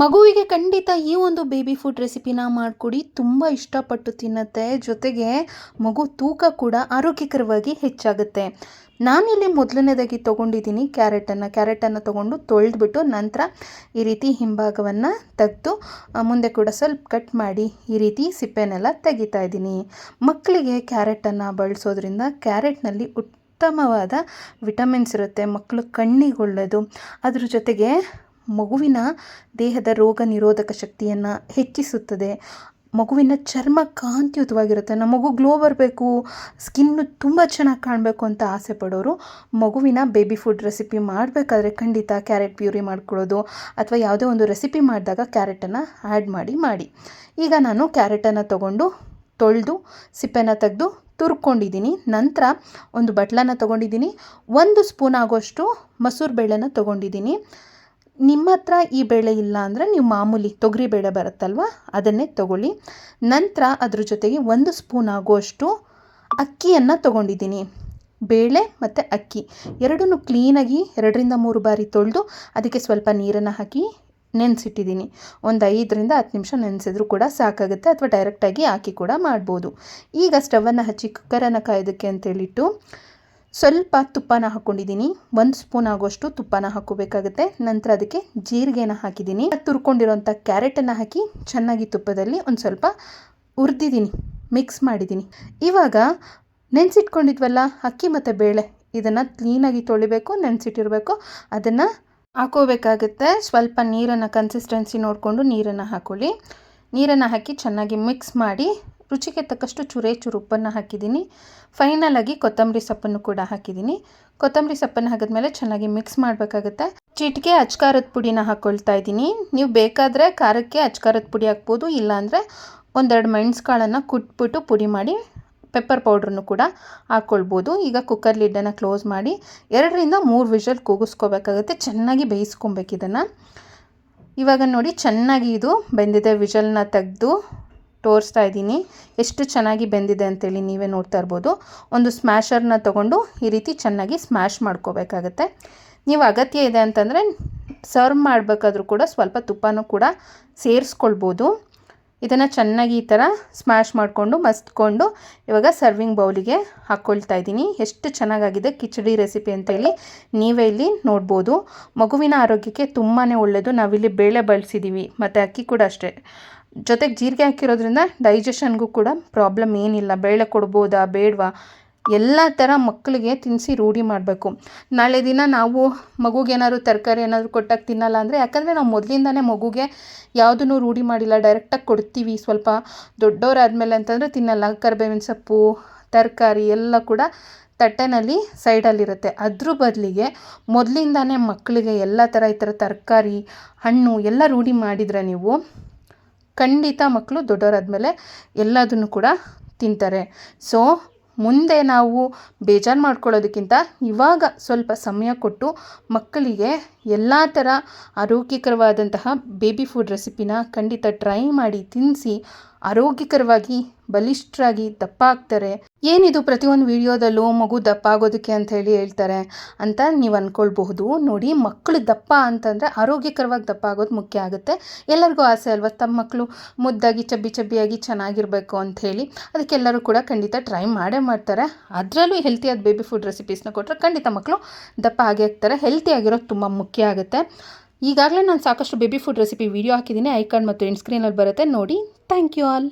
ಮಗುವಿಗೆ ಖಂಡಿತ ಈ ಒಂದು ಬೇಬಿ ಫುಡ್ ರೆಸಿಪಿನ ಮಾಡಿಕೊಡಿ. ತುಂಬ ಇಷ್ಟಪಟ್ಟು ತಿನ್ನುತ್ತೆ. ಜೊತೆಗೆ ಮಗು ತೂಕ ಕೂಡ ಆರೋಗ್ಯಕರವಾಗಿ ಹೆಚ್ಚಾಗುತ್ತೆ. ನಾನಿಲ್ಲಿ ಮೊದಲನೇದಾಗಿ ತೊಗೊಂಡಿದ್ದೀನಿ ಕ್ಯಾರೆಟನ್ನು ತೊಗೊಂಡು ತೊಳೆದ್ಬಿಟ್ಟು ನಂತರ ಈ ರೀತಿ ಹಿಂಭಾಗವನ್ನು ತೆಗೆದು ಮುಂದೆ ಕೂಡ ಸ್ವಲ್ಪ ಕಟ್ ಮಾಡಿ ಈ ರೀತಿ ಸಿಪ್ಪೆನೆಲ್ಲ ತೆಗಿತಾ ಇದ್ದೀನಿ. ಮಕ್ಕಳಿಗೆ ಕ್ಯಾರೆಟನ್ನು ಬಳಸೋದ್ರಿಂದ ಕ್ಯಾರೆಟ್ನಲ್ಲಿ ಉತ್ತಮವಾದ ವಿಟಮಿನ್ಸ್ ಇರುತ್ತೆ. ಮಕ್ಕಳು ಕಣ್ಣಿಗೆ ಒಳ್ಳೆಯದು. ಅದ್ರ ಜೊತೆಗೆ ಮಗುವಿನ ದೇಹದ ರೋಗ ನಿರೋಧಕ ಶಕ್ತಿಯನ್ನು ಹೆಚ್ಚಿಸುತ್ತದೆ. ಮಗುವಿನ ಚರ್ಮ ಕಾಂತಿಯುತವಾಗಿರುತ್ತೆ. ನಮ್ಮ ಮಗು ಗ್ಲೋ ಬರಬೇಕು, ಸ್ಕಿನ್ನು ತುಂಬ ಚೆನ್ನಾಗಿ ಕಾಣಬೇಕು ಅಂತ ಆಸೆ ಪಡೋರು ಮಗುವಿನ ಬೇಬಿ ಫುಡ್ ರೆಸಿಪಿ ಮಾಡಬೇಕಾದ್ರೆ ಖಂಡಿತ ಕ್ಯಾರೆಟ್ ಪ್ಯೂರಿ ಮಾಡ್ಕೊಳ್ಳೋದು ಅಥವಾ ಯಾವುದೇ ಒಂದು ರೆಸಿಪಿ ಮಾಡಿದಾಗ ಕ್ಯಾರೆಟನ್ನು ಆ್ಯಡ್ ಮಾಡಿ. ಈಗ ನಾನು ಕ್ಯಾರೆಟನ್ನು ತೊಗೊಂಡು ತೊಳೆದು ಸಿಪ್ಪೆನ ತೆಗೆದು ತುರ್ಕೊಂಡಿದ್ದೀನಿ. ನಂತರ ಒಂದು ಬಟ್ಲನ್ನು ತೊಗೊಂಡಿದ್ದೀನಿ. 1 ಸ್ಪೂನ್ ಆಗೋಷ್ಟು ಮಸೂರು ಬೇಳೆನ ತೊಗೊಂಡಿದ್ದೀನಿ. ನಿಮ್ಮ ಹತ್ರ ಈ ಬೇಳೆ ಇಲ್ಲ ಅಂದರೆ ನೀವು ಮಾಮೂಲಿ ತೊಗರಿ ಬೇಳೆ ಬರುತ್ತಲ್ವ ಅದನ್ನೇ ತೊಗೊಳ್ಳಿ. ನಂತರ ಅದ್ರ ಜೊತೆಗೆ 1 ಸ್ಪೂನ್ ಆಗುವಷ್ಟು ಅಕ್ಕಿಯನ್ನು ತೊಗೊಂಡಿದ್ದೀನಿ. ಬೇಳೆ ಮತ್ತು ಅಕ್ಕಿ ಎರಡನ್ನೂ ಕ್ಲೀನಾಗಿ 2ರಿಂದ 3 ಬಾರಿ ತೊಳೆದು ಅದಕ್ಕೆ ಸ್ವಲ್ಪ ನೀರನ್ನು ಹಾಕಿ ನೆನೆಸಿಟ್ಟಿದ್ದೀನಿ. ಒಂದು 5ರಿಂದ 10 ನಿಮಿಷ ನೆನೆಸಿದ್ರೂ ಕೂಡ ಸಾಕಾಗುತ್ತೆ, ಅಥವಾ ಡೈರೆಕ್ಟಾಗಿ ಹಾಕಿ ಕೂಡ ಮಾಡ್ಬೋದು. ಈಗ ಸ್ಟವನ್ನು ಹಚ್ಚಿ ಕುಕ್ಕರನ್ನು ಕಾಯೋದಕ್ಕೆ ಅಂತೇಳಿಟ್ಟು ಸ್ವಲ್ಪ ತುಪ್ಪನ ಹಾಕ್ಕೊಂಡಿದ್ದೀನಿ. 1 ಸ್ಪೂನ್ ಆಗೋಷ್ಟು ತುಪ್ಪನ ಹಾಕೋಬೇಕಾಗುತ್ತೆ. ನಂತರ ಅದಕ್ಕೆ ಜೀರಿಗೆನ ಹಾಕಿದ್ದೀನಿ. ತುರ್ಕೊಂಡಿರೋಂಥ ಕ್ಯಾರೆಟನ್ನು ಹಾಕಿ ಚೆನ್ನಾಗಿ ತುಪ್ಪದಲ್ಲಿ ಒಂದು ಸ್ವಲ್ಪ ಹುರಿದಿದ್ದೀನಿ, ಮಿಕ್ಸ್ ಮಾಡಿದ್ದೀನಿ. ಇವಾಗ ನೆನೆಸಿಟ್ಕೊಂಡಿದ್ವಲ್ಲ ಅಕ್ಕಿ ಮತ್ತು ಬೇಳೆ, ಇದನ್ನು ಕ್ಲೀನಾಗಿ ತೊಳಿಬೇಕು, ನೆನೆಸಿಟ್ಟಿರಬೇಕು. ಅದನ್ನು ಹಾಕೋಬೇಕಾಗುತ್ತೆ. ಸ್ವಲ್ಪ ನೀರನ್ನು ಕನ್ಸಿಸ್ಟೆನ್ಸಿ ನೋಡಿಕೊಂಡು ನೀರನ್ನು ಹಾಕ್ಕೊಳ್ಳಿ. ನೀರನ್ನು ಹಾಕಿ ಚೆನ್ನಾಗಿ ಮಿಕ್ಸ್ ಮಾಡಿ ರುಚಿಗೆ ತಕ್ಕಷ್ಟು ಚೂರು ಉಪ್ಪನ್ನು ಹಾಕಿದ್ದೀನಿ. ಫೈನಲಾಗಿ ಕೊತ್ತಂಬರಿ ಸೊಪ್ಪನ್ನು ಕೂಡ ಹಾಕಿದ್ದೀನಿ. ಕೊತ್ತಂಬರಿ ಸೊಪ್ಪನ್ನು ಹಾಕಿದ್ಮೇಲೆ ಚೆನ್ನಾಗಿ ಮಿಕ್ಸ್ ಮಾಡಬೇಕಾಗುತ್ತೆ. ಚಿಟಿಕೆ ಅಚ್ಕಾರದ ಪುಡಿನ ಹಾಕ್ಕೊಳ್ತಾ ಇದ್ದೀನಿ. ನೀವು ಬೇಕಾದರೆ ಖಾರಕ್ಕೆ ಅಚ್ಕಾರದ ಪುಡಿ ಹಾಕ್ಬೋದು, ಇಲ್ಲಾಂದರೆ 1-2 ಮೆಣಸುಕಾಳನ್ನು ಕುಟ್ಬಿಟ್ಟು ಪುಡಿ ಮಾಡಿ ಪೆಪ್ಪರ್ ಪೌಡ್ರನ್ನು ಕೂಡ ಹಾಕ್ಕೊಳ್ಬೋದು. ಈಗ ಕುಕ್ಕರ್ ಲಿಡ್ಡನ್ನು ಕ್ಲೋಸ್ ಮಾಡಿ 2ರಿಂದ 3 ವಿಷಲ್ ಕೂಗಿಸ್ಕೋಬೇಕಾಗುತ್ತೆ. ಚೆನ್ನಾಗಿ ಬೇಯಿಸ್ಕೊಬೇಕು ಇದನ್ನು. ಇವಾಗ ನೋಡಿ ಚೆನ್ನಾಗಿ ಇದು ಬೆಂದಿದೆ. ವಿಷಲ್ನ ತೆಗೆದು ತೋರಿಸ್ತಾ ಇದ್ದೀನಿ ಎಷ್ಟು ಚೆನ್ನಾಗಿ ಬೆಂದಿದೆ ಅಂತೇಳಿ ನೀವೇ ನೋಡ್ತಾ ಇರ್ಬೋದು. ಒಂದು ಸ್ಮ್ಯಾಶರ್ನ ತೊಗೊಂಡು ಈ ರೀತಿ ಚೆನ್ನಾಗಿ ಸ್ಮ್ಯಾಶ್ ಮಾಡ್ಕೋಬೇಕಾಗತ್ತೆ. ನೀವು ಅಗತ್ಯ ಇದೆ ಅಂತಂದರೆ ಸರ್ವ್ ಮಾಡಬೇಕಾದ್ರೂ ಕೂಡ ಸ್ವಲ್ಪ ತುಪ್ಪನೂ ಕೂಡ ಸೇರಿಸ್ಕೊಳ್ಬೋದು. ಇದನ್ನು ಚೆನ್ನಾಗಿ ಈ ಥರ ಸ್ಮ್ಯಾಶ್ ಮಾಡಿಕೊಂಡು ಮಸ್ತ್ಕೊಂಡು ಇವಾಗ ಸರ್ವಿಂಗ್ ಬೌಲಿಗೆ ಹಾಕ್ಕೊಳ್ತಾ ಇದ್ದೀನಿ. ಎಷ್ಟು ಚೆನ್ನಾಗಾಗಿದೆ ಕಿಚಡಿ ರೆಸಿಪಿ ಅಂತೇಳಿ ನೀವೇ ಇಲ್ಲಿ ನೋಡ್ಬೋದು. ಮಗುವಿನ ಆರೋಗ್ಯಕ್ಕೆ ತುಂಬಾ ಒಳ್ಳೆಯದು. ನಾವಿಲ್ಲಿ ಬೇಳೆ ಬಳಸಿದ್ದೀವಿ ಮತ್ತು ಅಕ್ಕಿ ಕೂಡ ಅಷ್ಟೇ. ಜೊತೆಗೆ ಜೀರಿಗೆ ಹಾಕಿರೋದ್ರಿಂದ ಡೈಜೆಷನ್ಗೂ ಕೂಡ ಪ್ರಾಬ್ಲಮ್ ಏನಿಲ್ಲ. ಬೇಳೆ ಕೊಡ್ಬೋದಾ ಬೇಡವಾ ಎಲ್ಲ ಥರ ಮಕ್ಕಳಿಗೆ ತಿನ್ನಿಸಿ ರೂಢಿ ಮಾಡಬೇಕು. ನಾಳೆ ದಿನ ನಾವು ಮಗುಗೇನಾದ್ರು ತರಕಾರಿ ಏನಾದರೂ ಕೊಟ್ಟಾಗ ತಿನ್ನಲ್ಲ ಅಂದರೆ, ಯಾಕಂದರೆ ನಾವು ಮೊದಲಿಂದನೇ ಮಗುಗೆ ಯಾವುದನ್ನು ರೂಢಿ ಮಾಡಿಲ್ಲ, ಡೈರೆಕ್ಟಾಗಿ ಕೊಡ್ತೀವಿ. ಸ್ವಲ್ಪ ದೊಡ್ಡವರಾದಮೇಲೆ ಅಂತಂದರೆ ತಿನ್ನಲ್ಲ. ಕರಿಬೇವಿನ ಸೊಪ್ಪು ತರಕಾರಿ ಎಲ್ಲ ಕೂಡ ತಟ್ಟೆನಲ್ಲಿ ಸೈಡಲ್ಲಿರುತ್ತೆ. ಅದ್ರ ಬದಲಿಗೆ ಮೊದಲಿಂದಾನೇ ಮಕ್ಕಳಿಗೆ ಎಲ್ಲ ಥರ ಈ ಥರ ತರಕಾರಿ ಹಣ್ಣು ಎಲ್ಲ ರೂಢಿ ಮಾಡಿದರೆ ನೀವು ಖಂಡಿತ ಮಕ್ಕಳು ದೊಡ್ಡವರಾದಮೇಲೆ ಎಲ್ಲದನ್ನು ಕೂಡ ತಿಂತಾರೆ. ಸೊ ಮುಂದೆ ನಾವು ಬೇಜಾರು ಮಾಡ್ಕೊಳ್ಳೋದಕ್ಕಿಂತ ಇವಾಗ ಸ್ವಲ್ಪ ಸಮಯ ಕೊಟ್ಟು ಮಕ್ಕಳಿಗೆ ಎಲ್ಲ ಥರ ಆರೋಗ್ಯಕರವಾದಂತಹ ಬೇಬಿ ಫುಡ್ ರೆಸಿಪಿನ ಖಂಡಿತ ಟ್ರೈ ಮಾಡಿ ತಿನ್ನಿಸಿ ಆರೋಗ್ಯಕರವಾಗಿ ಬಲಿಷ್ಠರಾಗಿ ದಪ್ಪ ಆಗ್ತಾರೆ. ಏನಿದು ಪ್ರತಿಯೊಂದು ವಿಡಿಯೋದಲ್ಲೂ ಮಗು ದಪ್ಪ ಆಗೋದಕ್ಕೆ ಅಂತ ಹೇಳ್ತಾರೆ ಅಂತ ನೀವು ಅಂದ್ಕೊಳ್ಬಹುದು. ನೋಡಿ, ಮಕ್ಕಳು ದಪ್ಪ ಅಂತಂದರೆ ಆರೋಗ್ಯಕರವಾಗಿ ದಪ್ಪ ಆಗೋದು ಮುಖ್ಯ ಆಗುತ್ತೆ. ಎಲ್ಲರಿಗೂ ಆಸೆ ಅಲ್ವಾ ತಮ್ಮ ಮಕ್ಕಳು ಮುದ್ದಾಗಿ ಚಬ್ಬಿಯಾಗಿ ಚೆನ್ನಾಗಿರಬೇಕು ಅಂಥೇಳಿ. ಅದಕ್ಕೆಲ್ಲರೂ ಕೂಡ ಖಂಡಿತ ಟ್ರೈ ಮಾಡ್ತಾರೆ. ಅದರಲ್ಲೂ ಹೆಲ್ತಿಯಾದ ಬೇಬಿ ಫುಡ್ ರೆಸಿಪೀಸ್ನ ಕೊಟ್ಟರೆ ಖಂಡಿತ ಮಕ್ಕಳು ದಪ್ಪ ಆಗೇ ಆಗ್ತಾರೆ. ಹೆಲ್ತಿಯಾಗಿರೋದು ತುಂಬ ಮುಖ್ಯ ಆಗುತ್ತೆ. ಈಗಾಗಲೇ ನಾನು ಸಾಕಷ್ಟು ಬೇಬಿ ಫುಡ್ ರೆಸಿಪಿ ವಿಡಿಯೋ ಹಾಕಿದ್ದೀನಿ. ಐಕಾನ್ ಮತ್ತು ಎಂಡ್ ಸ್ಕ್ರೀನಲ್ಲಿ ಬರುತ್ತೆ ನೋಡಿ. Thank you all.